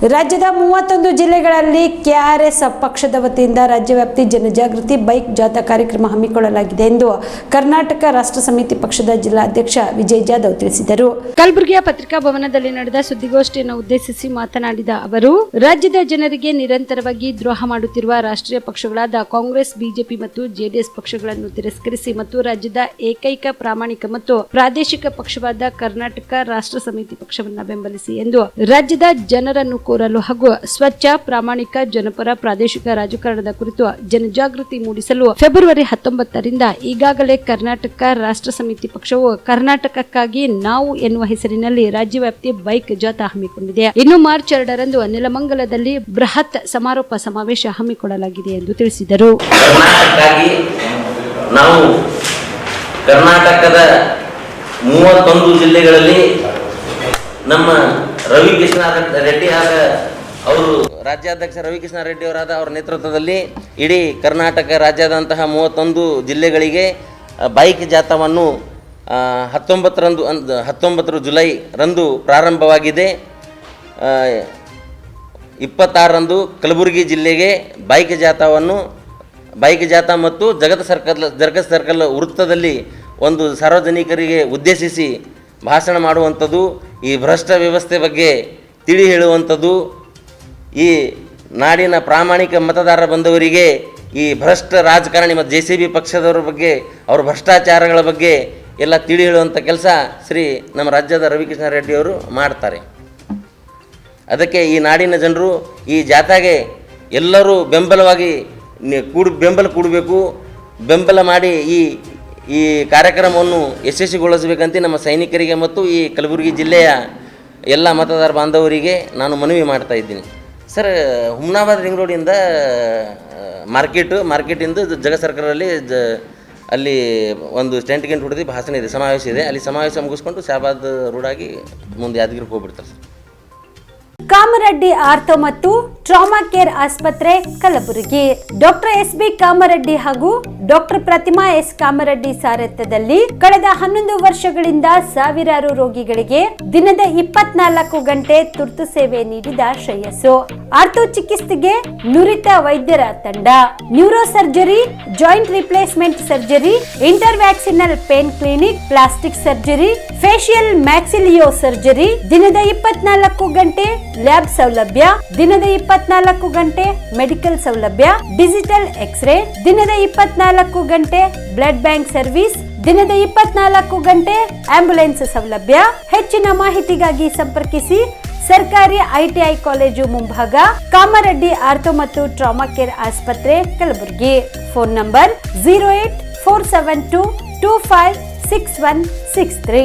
ರಾಜ್ಯದ 31 ಜಿಲ್ಲೆಗಳಲ್ಲಿ ಕೆಆರ್ಎಸ್ ಪಕ್ಷದ ವತಿಯಿಂದ ರಾಜ್ಯವ್ಯಾಪಿ ಜನಜಾಗೃತಿ ಬೈಕ್ ಜಾಥಾ ಕಾರ್ಯಕ್ರಮ ಹಮ್ಮಿಕೊಳ್ಳಲಾಗಿದೆ ಎಂದು ಕರ್ನಾಟಕ ರಾಷ್ಟ್ರ ಸಮಿತಿ ಪಕ್ಷದ ಜಿಲ್ಲಾಧ್ಯಕ್ಷ ವಿಜಯ್ ಜಾಧವ್ ತಿಳಿಸಿದರು. ಕಲಬುರಗಿಯ ಪತ್ರಿಕಾ ಭವನದಲ್ಲಿ ನಡೆದ ಸುದ್ದಿಗೋಷ್ಠಿಯನ್ನು ಉದ್ದೇಶಿಸಿ ಮಾತನಾಡಿದ ಅವರು, ರಾಜ್ಯದ ಜನರಿಗೆ ನಿರಂತರವಾಗಿ ದ್ರೋಹ ಮಾಡುತ್ತಿರುವ ರಾಷ್ಟ್ರೀಯ ಪಕ್ಷಗಳಾದ ಕಾಂಗ್ರೆಸ್, ಬಿಜೆಪಿ ಮತ್ತು ಜೆಡಿಎಸ್ ಪಕ್ಷಗಳನ್ನು ತಿರಸ್ಕರಿಸಿ ಮತ್ತು ರಾಜ್ಯದ ಏಕೈಕ ಪ್ರಾಮಾಣಿಕ ಮತ್ತು ಪ್ರಾದೇಶಿಕ ಪಕ್ಷವಾದ ಕರ್ನಾಟಕ ರಾಷ್ಟ್ರ ಸಮಿತಿ ಪಕ್ಷವನ್ನು ಬೆಂಬಲಿಸಿ ಎಂದು ರಾಜ್ಯದ ಜನರನ್ನು ಕೋರಲು ಹಾಗೂ ಸ್ವಚ್ಛ, ಪ್ರಾಮಾಣಿಕ, ಜನಪರ, ಪ್ರಾದೇಶಿಕ ರಾಜಕಾರಣದ ಕುರಿತು ಜನಜಾಗೃತಿ ಮೂಡಿಸಲು ಫೆಬ್ರವರಿ 19ರಿಂದ ಈಗಾಗಲೇ ಕರ್ನಾಟಕ ರಾಷ್ಟ್ರ ಸಮಿತಿ ಪಕ್ಷವು ಕರ್ನಾಟಕಕ್ಕಾಗಿ ನಾವು ಎನ್ನುವ ಹೆಸರಿನಲ್ಲಿ ರಾಜ್ಯವ್ಯಾಪ್ತಿ ಬೈಕ್ ಜಾಥಾ ಹಮ್ಮಿಕೊಂಡಿದೆ. ಇನ್ನು ಮಾರ್ಚ್ 2ರಂದು ನೆಲಮಂಗಲದಲ್ಲಿ ಬೃಹತ್ ಸಮಾರೋಪ ಸಮಾವೇಶ ಹಮ್ಮಿಕೊಳ್ಳಲಾಗಿದೆ ಎಂದು ತಿಳಿಸಿದರು. ನಾವು ಕರ್ನಾಟಕದ 31 ಜಿಲ್ಲೆಗಳಲ್ಲಿ ನಮ್ಮ ರವಿಕೃಷ್ಣ ರೆಡ್ಡಿ ಅವರು ರಾಜ್ಯಾಧ್ಯಕ್ಷ ರವಿಕೃಷ್ಣ ರೆಡ್ಡಿ ಅವರಾದ ಅವರ ನೇತೃತ್ವದಲ್ಲಿ ಇಡೀ ಕರ್ನಾಟಕ ರಾಜ್ಯದಂತಹ 31 ಜಿಲ್ಲೆಗಳಿಗೆ ಬೈಕ್ ಜಾಥಾವನ್ನು 19 ಜುಲೈ ರಂದು ಪ್ರಾರಂಭವಾಗಿದೆ. 26ರಂದು ಕಲಬುರಗಿ ಜಿಲ್ಲೆಗೆ ಬೈಕ್ ಜಾಥಾ ಮತ್ತು ಜಗತ್ ಸರ್ಕಲ್ ವೃತ್ತದಲ್ಲಿ ಒಂದು ಸಾರ್ವಜನಿಕರಿಗೆ ಉದ್ದೇಶಿಸಿ ಭಾಷಣ ಮಾಡುವಂಥದ್ದು, ಈ ಭ್ರಷ್ಟ ವ್ಯವಸ್ಥೆ ಬಗ್ಗೆ ತಿಳಿ ಹೇಳುವಂಥದ್ದು, ಈ ನಾಡಿನ ಪ್ರಾಮಾಣಿಕ ಮತದಾರ ಬಂದವರಿಗೆ ಈ ಭ್ರಷ್ಟ ರಾಜಕಾರಣಿ ಮತ್ತು JCB ಪಕ್ಷದವರ ಬಗ್ಗೆ, ಅವರ ಭ್ರಷ್ಟಾಚಾರಗಳ ಬಗ್ಗೆ ಎಲ್ಲ ತಿಳಿ ಹೇಳುವಂಥ ಕೆಲಸ ನಮ್ಮ ರಾಜ್ಯದ ರವಿಕೃಷ್ಣ ರೆಡ್ಡಿಯವರು ಮಾಡ್ತಾರೆ. ಅದಕ್ಕೆ ಈ ನಾಡಿನ ಜನರು ಈ ಜಾಥಾಗೆ ಎಲ್ಲರೂ ಬೆಂಬಲ ಕೊಡಬೇಕು. ಬೆಂಬಲ ಮಾಡಿ ಈ ಕಾರ್ಯಕ್ರಮವನ್ನು ಯಶಸ್ವಿಗೊಳಿಸಬೇಕಂತ ನಮ್ಮ ಸೈನಿಕರಿಗೆ ಮತ್ತು ಈ ಕಲಬುರಗಿ ಜಿಲ್ಲೆಯ ಎಲ್ಲ ಮತದಾರ ಬಾಂಧವರಿಗೆ ನಾನು ಮನವಿ ಮಾಡ್ತಾ ಇದ್ದೀನಿ. ಸರ್, ಹುಮ್ನಾಬಾದ್ ರಿಂಗ್ ರೋಡಿಂದ ಮಾರ್ಕೆಟಿಂದ ಜಗತ್ ಸರ್ಕಲಲ್ಲಿ ಅಲ್ಲಿ ಒಂದು ಸ್ಟೆಂಟ್ ಗಿಂಟ್ ಹೊಡೆದು ಭಾಷಣ ಇದೆ, ಸಮಾವೇಶ ಇದೆ. ಅಲ್ಲಿ ಸಮಾವೇಶ ಮುಗಿಸ್ಕೊಂಡು ಶಾಬಾದ್ ರೋಡಾಗಿ ಮುಂದೆ ಯಾದಗಿರಿಗೆ ಹೋಗ್ಬಿಡ್ತಾರೆ ಸರ್. ಕಾಮರೆಡ್ಡಿ ಆರ್ಥೋ ಮತ್ತು ಟ್ರಾಮಾ ಕೇರ್ ಆಸ್ಪತ್ರೆ ಕಲಬುರಗಿ. ಡಾಕ್ಟರ್ SB ಕಾಮರೆಡ್ಡಿ ಹಾಗೂ ಡಾಕ್ಟರ್ ಪ್ರತಿಮಾ S ಕಾಮರೆಡ್ಡಿ ಸಾರಥ್ಯದಲ್ಲಿ ಕಳೆದ 11 ವರ್ಷಗಳಿಂದ ಸಾವಿರಾರು ರೋಗಿಗಳಿಗೆ ದಿನದ 24 ಗಂಟೆ ತುರ್ತು ಸೇವೆ ನೀಡಿದ ಶ್ರೇಯಸ್ಸು. ಆರ್ಥೋ ಚಿಕಿತ್ಸೆಗೆ ನುರಿತ ವೈದ್ಯರ ತಂಡ, neuro surgery, joint replacement surgery, interventional pain clinic, plastic surgery, facial maxillary surgery, ದಿನದ 24 ಗಂಟೆ ಲ್ಯಾಬ್ ಸೌಲಭ್ಯ, ದಿನದ 24 ಗಂಟೆ ಮೆಡಿಕಲ್ ಸೌಲಭ್ಯ, ಡಿಜಿಟಲ್ ಎಕ್ಸ್ರೇ, ದಿನದ 24 ಗಂಟೆ ಬ್ಲಡ್ ಬ್ಯಾಂಕ್ ಸರ್ವಿಸ್, ದಿನದ 24 ಗಂಟೆ ಆಂಬ್ಯುಲೆನ್ಸ್ ಸೌಲಭ್ಯ. ಹೆಚ್ಚಿನ ಮಾಹಿತಿಗಾಗಿ ಸಂಪರ್ಕಿಸಿ ಸರ್ಕಾರಿ ITI ಕಾಲೇಜು ಮುಂಭಾಗ, ಕಾಮರೆಡ್ಡಿ ಆರ್ಥೋ ಮತ್ತು ಟ್ರಾಮಾ ಕೇರ್ ಆಸ್ಪತ್ರೆ ಕಲಬುರಗಿ. Phone number 084722566163.